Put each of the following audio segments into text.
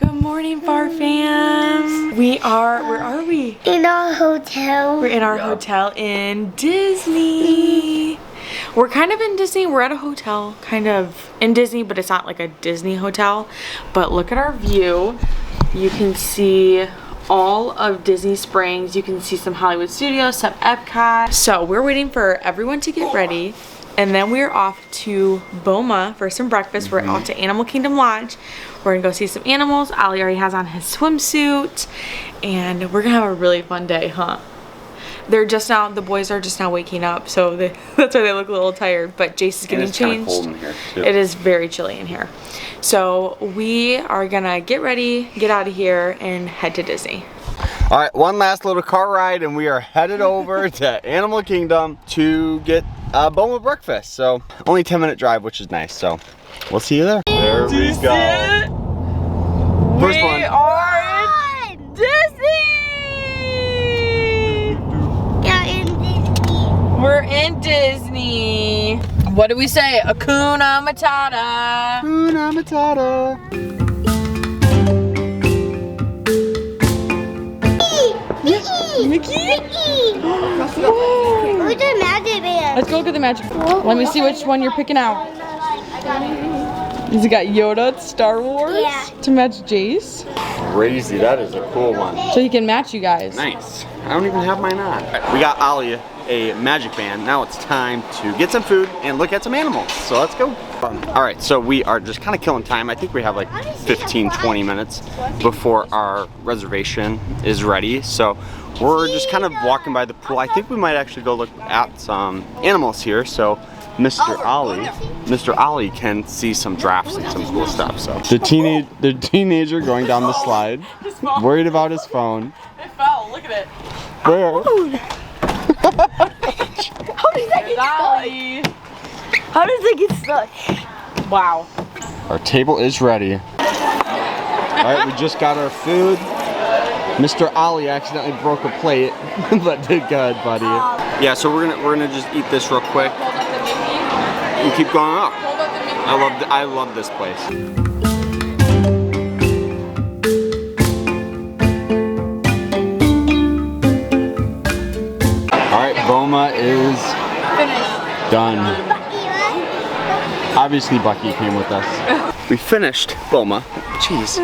Good morning, Farr fams. Where are we? In our hotel. We're in our hotel in Disney. We're kind of in Disney. We're at a hotel kind of in Disney, but it's not like a Disney hotel. But look at our view. You can see all of Disney Springs. You can see some Hollywood Studios, some Epcot. So we're waiting for everyone to get ready. And then we're off to Boma for some breakfast. We're off to Animal Kingdom Lodge. We're gonna go see some animals. Ollie already has on his swimsuit. And we're gonna have a really fun day, huh? The boys are just now waking up, so that's why they look a little tired. But Jace is getting changed. Cold in here too. It is very chilly in here. So we are gonna get ready, get out of here, and head to Disney. All right, one last little car ride, and we are headed over to Animal Kingdom to get Boma breakfast. So only 10-minute drive, which is nice. So we'll see you there. There we go. First one. We are in Disney. Yeah, in Disney. We're in Disney. What do we say? Hakuna Matata. Hakuna Matata. Mickey? Where's the magic band? Let's go look at the magic. Let me see which one you're picking out. Has it got Yoda, Star Wars? Yeah. To match Jace? Crazy, that is a cool one. So he can match you guys. Nice. I don't even have mine on. We got Ollie a magic band. Now it's time to get some food and look at some animals. So let's go. All right, so we are just kind of killing time. I think we have like 15-20 minutes before our reservation is ready. So we're just kind of walking by the pool. I think we might actually go look at some animals here. So Mr. Ollie can see some giraffes and some cool stuff. So the teenager going down the slide, worried about his phone. It fell. Look at it. Where? How does it get stuck? Wow. Our table is ready. All right, we just got our food. Mr. Ollie accidentally broke a plate, but did good, buddy. Yeah, so we're gonna just eat this real quick. And keep going up. I love this place. All right, Boma is done. Obviously, Bucky came with us. We finished Boma. Jeez.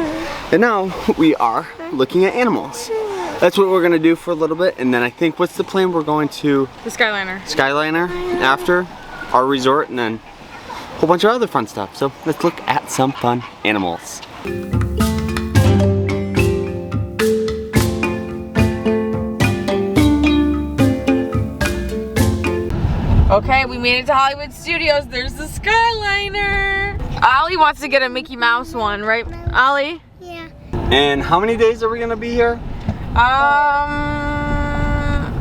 And now we are looking at animals. That's what we're gonna do for a little bit, and then I think, what's the plan? We're going to The Skyliner. Skyliner after our resort, and then a whole bunch of other fun stuff. So let's look at some fun animals. Okay, we made it to Hollywood Studios. There's the Skyliner. Ollie wants to get a Mickey Mouse one, right, Ollie? Yeah. And how many days are we gonna be here?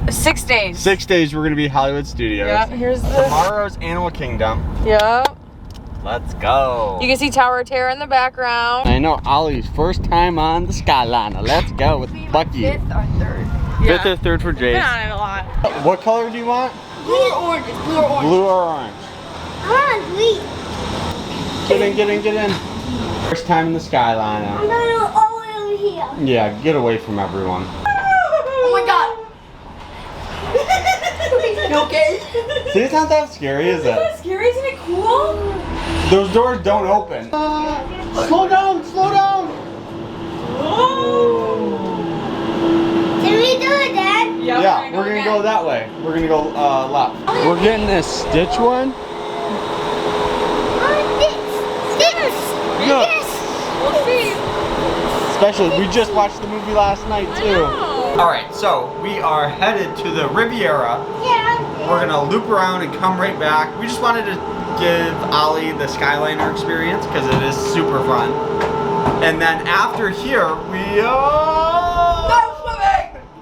6 days. 6 days we're gonna be at Hollywood Studios. Yeah, here's the... Tomorrow's Animal Kingdom. Yep. Let's go. You can see Tower of Terror in the background. I know, Ollie's first time on the Skyliner. Let's go with Bucky. 5th or 3rd. Yeah. 5th or 3rd for Been Jace. on it a lot. What color do you want? Blue or orange? Blue or orange? Blue or orange? I want green. Get in. First time in the Skyliner. I'm gonna go all the way over here. Yeah, get away from everyone. Oh my god. You okay? See, it's not that scary, is it? Scary, isn't it cool? Those doors don't open. Slow down. Can we do it, Dad? Yeah, we're gonna go that way. We're gonna go left. We're getting this Stitch one. Yeah. We'll see. Especially, we just watched the movie last night too. All right, so we are headed to the Riviera. Yeah. We're gonna loop around and come right back. We just wanted to give Ollie the Skyliner experience because it is super fun. And then after here,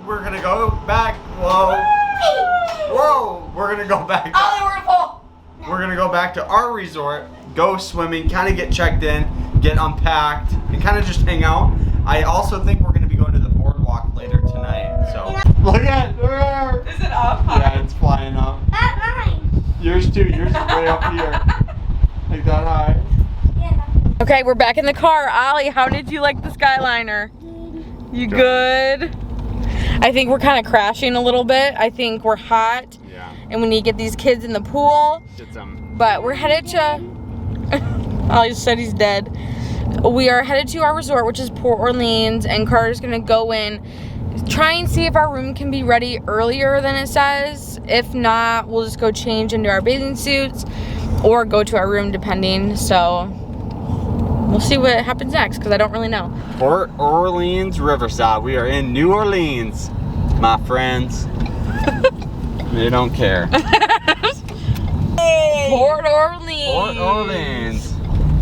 we're gonna go back. Whoa. We're gonna go back. We're gonna go back to our resort, go swimming, kind of get checked in, get unpacked, and kind of just hang out. I also think we're gonna be going to the Boardwalk later tonight. So look at her. Is it up? Yeah, it's flying up. Not mine. Yours too. Yours is way up here. Like that high. Yeah. Okay, we're back in the car. Ollie, how did you like the Skyliner? You good? I think we're kind of crashing a little bit. I think we're hot. Yeah. And we need to get these kids in the pool. Get some. But we're headed to... Ollie said he's dead. We are headed to our resort, which is Port Orleans, and Carter's gonna go in, try and see if our room can be ready earlier than it says. If not, we'll just go change into our bathing suits or go to our room depending. So we'll see what happens next because I don't really know. Port Orleans Riverside. We are in New Orleans, my friends. They don't care. Port Orleans. Port Orleans.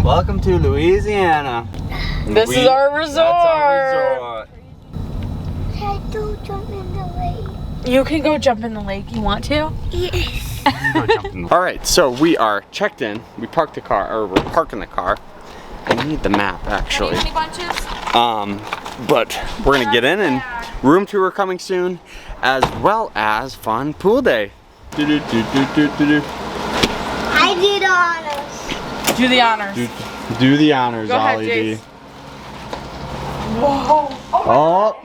Welcome to Louisiana. This is our resort. That's our resort. I do jump in the lake. You can go jump in the lake. You want to? Yes. All right, so we are checked in. We parked the car, or we're parking the car. I need the map actually. Any bunches? But we're gonna get in and room tour coming soon, as well as fun pool day. I did honors. Do the honors. Do the honors, Go ahead, Ollie D. Jace. Whoa. Oh.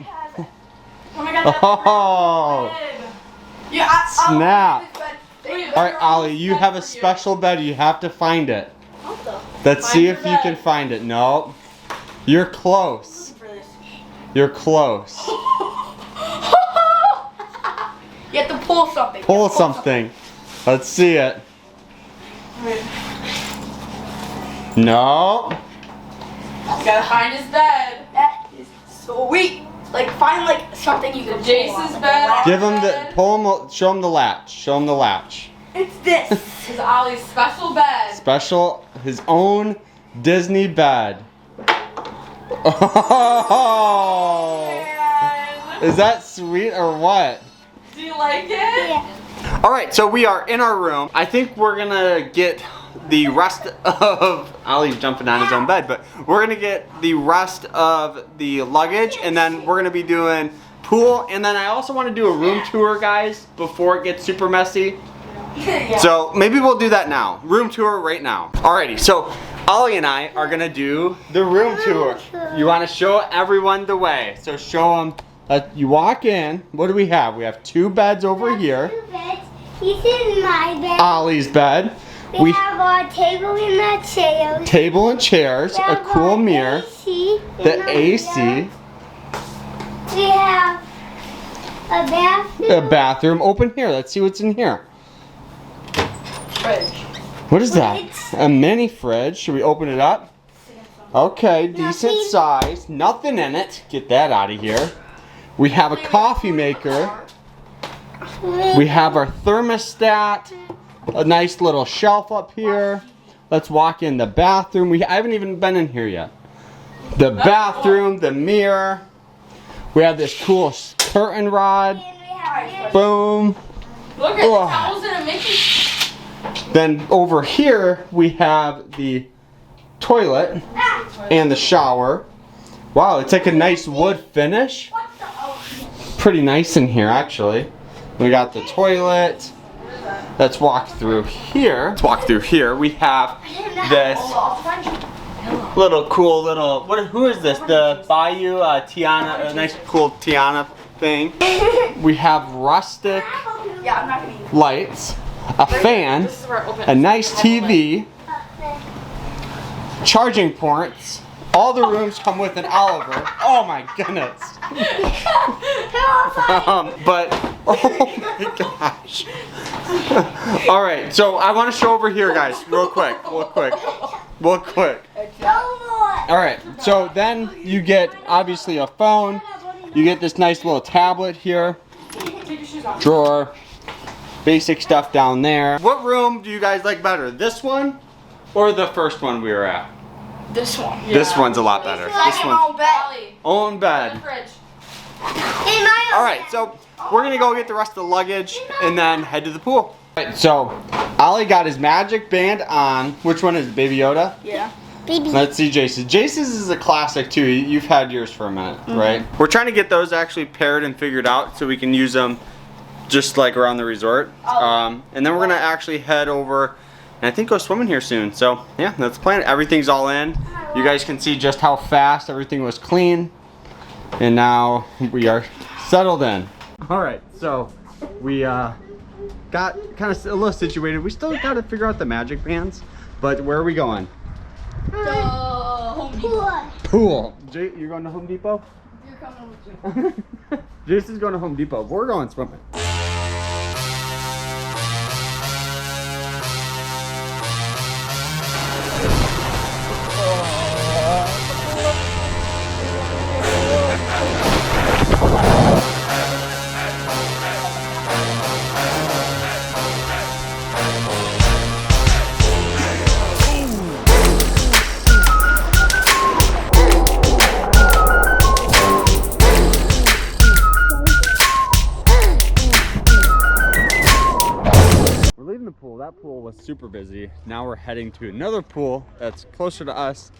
Oh my god. Oh. Yeah, Snap. All right, Ollie, you have a special bed. You have to find it. Let's Find see your if you bed. can find it. No. You're close. You're close. You have to pull something. Pull something. Let's see it. No. Gotta find his bed. That is sweet. Like find like something you can Jace's pull bed. Give him the, pull him, show him the latch. Show him the latch. It's this. This is Ollie's special bed. Special, his own Disney bed. Oh. Is that sweet or what? Do you like it? Yeah. All right, so we are in our room. I think we're gonna get the rest of, Ollie's jumping on his own bed, but we're gonna get the rest of the luggage, and then we're gonna be doing pool, and then I also wanna do a room tour, guys, before it gets super messy. Yeah. So maybe we'll do that now. Room tour right now. Alrighty, so Ollie and I are gonna do the room tour. You wanna show everyone the way. So show them, you walk in, what do we have? We have 2 beds over here. 2 beds. This is my bed. Ollie's bed. We have our table and our chairs. Table and chairs, We a have cool our mirror, AC in the AC, We have a bathroom. a bathroom. Open here, let's see what's in here. Fridge. What is that? Fridge. A mini fridge. Should we open it up? Okay, decent Nothing. size. Nothing in it. Get that out of here. We have a coffee maker. We have our thermostat. A nice little shelf up here. Let's walk in the bathroom. I haven't even been in here yet. The bathroom, the mirror. We have this cool curtain rod. Boom. Look at the Ugh. towels in a Mickey. Then over here we have the toilet and the shower. Wow, it's like a nice wood finish. Pretty nice in here actually. We got the toilet. Let's walk through here. We have this little cool little, who is this? The Bayou Tiana, a nice cool Tiana thing. We have rustic Yeah, I'm not gonna eat lights, a fan, This is where I open a nice TV, charging ports. All the rooms come with an Oliver. Oh my goodness. But, oh my gosh. All right, so I want to show over here, guys, real quick. All right, so then you get obviously a phone. You get this nice little tablet here. Drawer. Basic stuff down there. What room do you guys like better? This one or the first one we were at? this one. This one's a lot better. This one's Ollie, own bed. fridge. In my All right, so we're gonna go get the rest of the luggage and then head to the pool. All right, so Ollie got his magic band on. Which one is it, Baby Yoda? Yeah. Baby. Let's see Jace's. Jace's is a classic too. You've had yours for a minute, right? We're trying to get those actually paired and figured out so we can use them just like around the resort. And then we're gonna actually head over and I think go swimming here soon. So yeah, that's the plan. Everything's all in. You guys can see just how fast everything was clean. And now we are settled in. All right, so we got kind of a little situated. We still got to figure out the magic bands, but where are we going? Home Depot. Pool. Jay, you're going to Home Depot? You're coming with me. Jason's going to Home Depot. We're going swimming. The pool. That pool was super busy. Now we're heading to another pool that's closer to us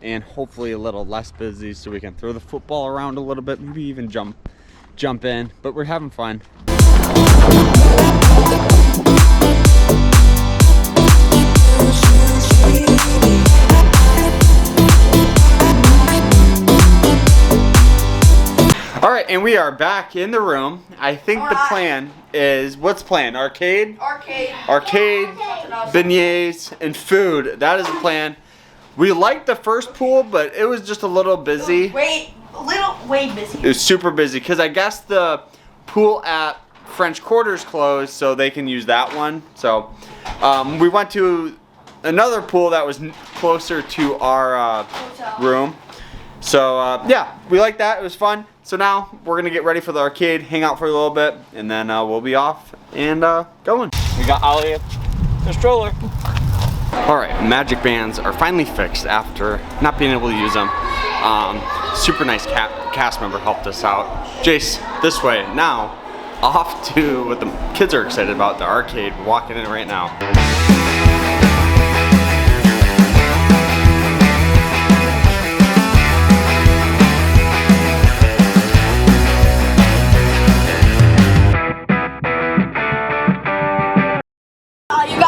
and hopefully a little less busy so we can throw the football around a little bit, maybe even jump in, but we're having fun. All right, and we are back in the room. I think the plan is, what's the plan? Arcade, beignets, and food. That is the plan. We liked the first pool, but it was just a little busy. Way busy. It was super busy because I guess the pool at French Quarter's closed, so they can use that one. So we went to another pool that was closer to our room. So yeah, we liked that. It was fun. So now we're gonna get ready for the arcade, hang out for a little bit, and then we'll be off and going. We got Ollie, the stroller. All right, magic bands are finally fixed after not being able to use them. Super nice cast member helped us out. Jace, this way. Now, off to what the kids are excited about, the arcade. We're walking in right now.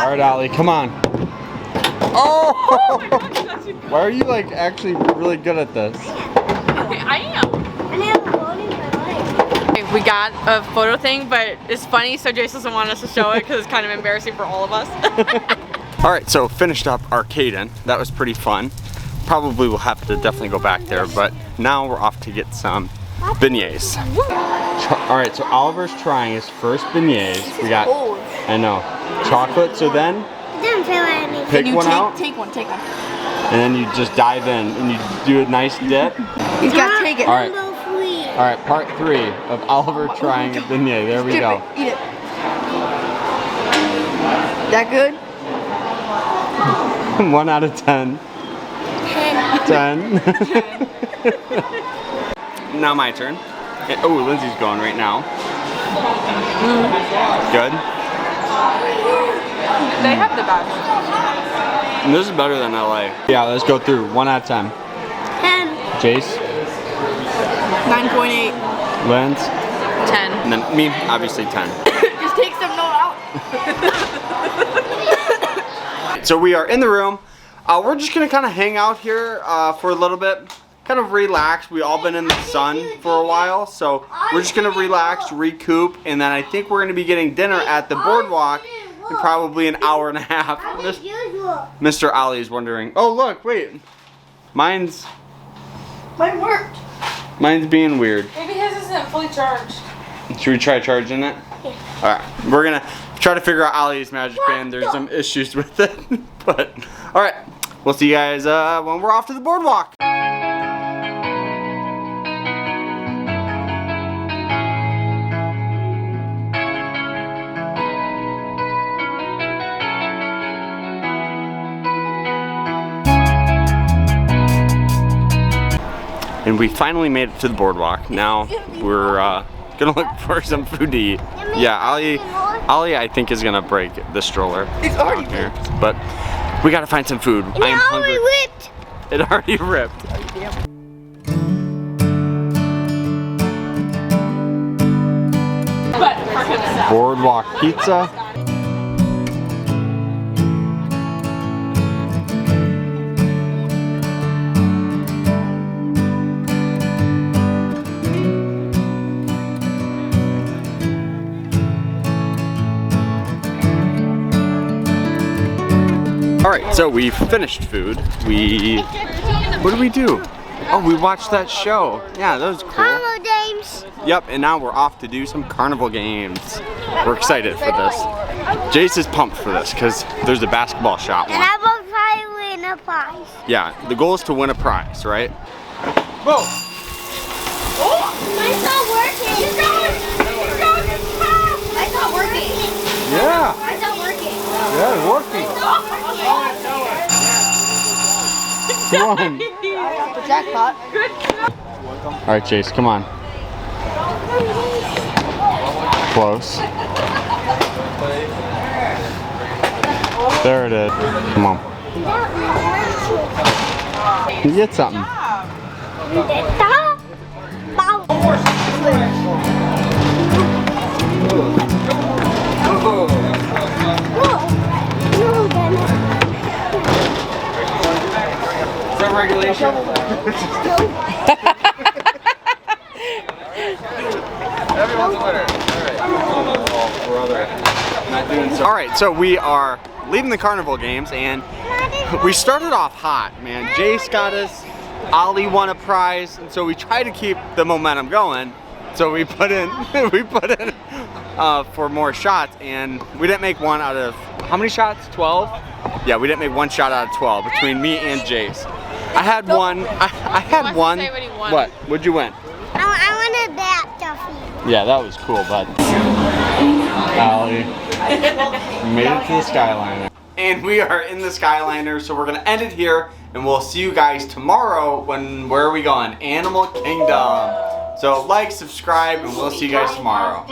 All right, Ollie, come on. Oh! Why are you like actually really good at this? I am. Okay, we got a photo thing, but it's funny, so Jace doesn't want us to show it because it's kind of embarrassing for all of us. All right, so finished up arcading. That was pretty fun. Probably we'll have to definitely go back there, but now we're off to get some beignets. All right, so Oliver's trying his first beignets. We got, I know, chocolate. So then, pick one out. Take one. And then you just dive in and you do a nice dip. He's got to take it. All right, part 3 of Oliver trying a beignet. There we go. Eat it. That good? 1 out of 10. 10. Now my turn. Oh, Lindsay's going right now. Good. They have the best. And this is better than LA. Yeah, let's go through. 1 out of 10. 10. Jace. 9.8. Linz. 10. And then me, obviously 10. Just take some note out. So we are in the room. We're just gonna kind of hang out here for a little bit. Kind of relax. We've all been in the sun for a while, so we're just gonna relax, recoup, and then I think we're gonna be getting dinner at the Boardwalk in probably an hour and a half. Mr. Ali is wondering. Oh look, wait, Mine worked. mine's being weird. Maybe his isn't fully charged. Should we try charging it? Yeah. All right, we're gonna try to figure out Ali's magic band. There's some issues with it, but all right, we'll see you guys when we're off to the Boardwalk. And we finally made it to the Boardwalk. Now we're gonna look for some food to eat. Yeah, Ali I think is gonna break the stroller. It's already here, but we gotta find some food. I am hungry. Ripped. It already ripped. Boardwalk pizza. All right, so we finished food. What did we do? Oh, we watched that show. Yeah, that was cool. Carnival games. Yep, and now we're off to do some carnival games. We're excited for this. Jace is pumped for this because there's a basketball shot And one. I will try to win a prize. Yeah, the goal is to win a prize, right? Whoa! Mine's not working. It's not working. Yeah, Mine's not working. yeah, it's working. Come on. Jackpot. All right, Jace, come on. Close. There it is. Come on. You get something. Is that regulation? Everyone's a winner. All right, so we are leaving the carnival games, and we started off hot, man. Jace got us, Ollie won a prize, and so we try to keep the momentum going. So we put in, for more shots, and we didn't make one out of, how many shots? 12? Yeah, we didn't make one shot out of 12 between me and Jace. I had one. I had one. Say what he won. What? What'd you win? I wanted that, Duffy. Yeah, that was cool, bud. Allie, made it to the Skyliner. And we are in the Skyliner, so we're gonna end it here, and we'll see you guys tomorrow where are we going? Animal Kingdom. So like, subscribe, and we'll see you guys tomorrow.